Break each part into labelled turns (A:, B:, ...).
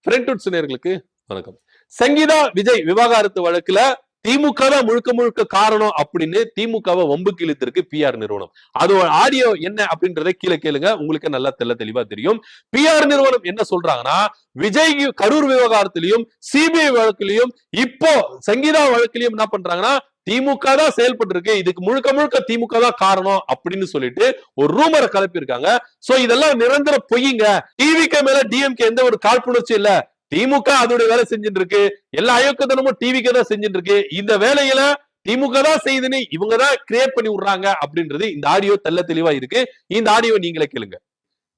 A: ஃப்ரெண்ட்வுட்ஸ் நேயர்களுக்கு வணக்கம். சங்கீதா விஜய் விவாகரத்து வழக்குல திமுக தான் முழுக்க முழுக்க காரணம் அப்படின்னு திமுகவை வம்புக்கு இழுத்திருக்கு பிஆர் நிறுவனம். அதோட ஆடியோ என்ன அப்படின்றத கீழே கேளுங்க, உங்களுக்கு நல்லா தெளிவா தெரியும். பிஆர் நிறுவனம் என்ன சொல்றாங்கன்னா, விஜய் கரூர் விவகாரத்திலையும் சிபிஐ வழக்கிலையும் இப்போ சங்கீதா வழக்கிலையும் என்ன பண்றாங்கன்னா, திமுக தான் செயல்பட்டு இருக்கு, இதுக்கு முழுக்க முழுக்க திமுக தான் காரணம் அப்படின்னு சொல்லிட்டு ஒரு ரூமரை கிளப்பியிருக்காங்க. சோ இதெல்லாம் நிரந்தர பொய்யுங்க. டிவிக்கு மேல டிஎம்கே எந்த ஒரு காழ்ப்புணர்ச்சி இல்ல, திமுக அதோட வேலை செஞ்சுட்டு இருக்கு, எல்லா அயோக்கியத்தனமும் டிவிக்கு தான் செஞ்சுட்டு இருக்கு, இந்த வேலையில திமுக தான் செய்யுதுன்னு இவங்க தான் கிரியேட் பண்ணி விடுறாங்க அப்படின்றது இந்த ஆடியோ தெளிவா இருக்கு. இந்த ஆடியோ நீங்களே கேளுங்க.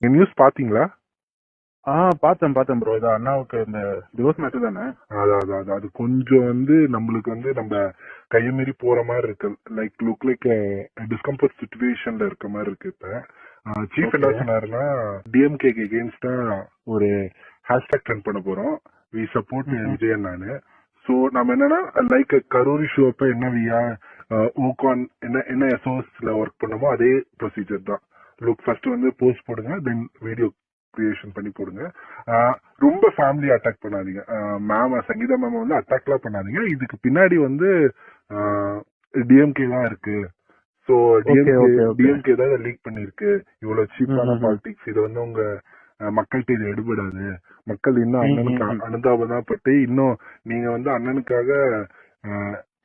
B: நியூஸ் பாத்தீங்களா? பார்த்தேன் ப்ரோ. இது அண்ணாவுக்கு இந்த டிவோர்ஸ் மேட்டர் தானே? அது கொஞ்சம் நம்மளுக்கு நம்ம கையமீறி போற மாதிரி இருக்கு. லுக் லைக் டிஸ்கம்ஃபர்ட் சிச்சுவேஷன்ல இருக்க மாதிரி இருக்கு. இப்ப சீஃப் என்ன சொன்னாருன்னா, டிஎம்கே எகெயின்ஸ்டா ஒரு ஹேஷ்டாக் ட்ரெண்ட் பண்ண போறோம், வி சப்போர்ட் விஜய் நானு. சோ நம்ம என்னன்னா, லைக் கரூர் இஷ்யூ அப்ப என்ன வியா ஓகான் என்ன எஸ்ஓஎஸ்ல ஒர்க் பண்ணமோ அதே ப்ரொசீஜர் தான். லுக் ஃபர்ஸ்ட் போஸ்ட் போடுங்க, தென் வீடியோ கிரியேஷன் பண்ணி போடுங்க. ரொம்ப ஃபேமிலி அட்டாக் பண்ணாதீங்க. மேம் சங்கீதா மேம் அட்டாக்லாம் பண்ணாதீங்க. இதுக்கு பின்னாடி டிஎம்கே தான் இருக்கு. சோ டிஎம்கே தான் லீக் பண்ணிருக்கு. இவ்வளவு சீப்பான பாலிடிக்ஸ், இது உங்க மக்கள்கிட்ட இது எடுபடாது. மக்கள் இன்னும் அண்ணனுக்கு அனுதாபம் பட்டு இன்னும் நீங்க அண்ணனுக்காக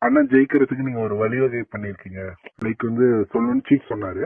B: அண்ணன் ஜெயிக்கிறதுக்கு நீங்க ஒரு வழிவகை பண்ணிருக்கீங்க. லைக் சொல்லணும்னு சீஃப் சொன்னாரு.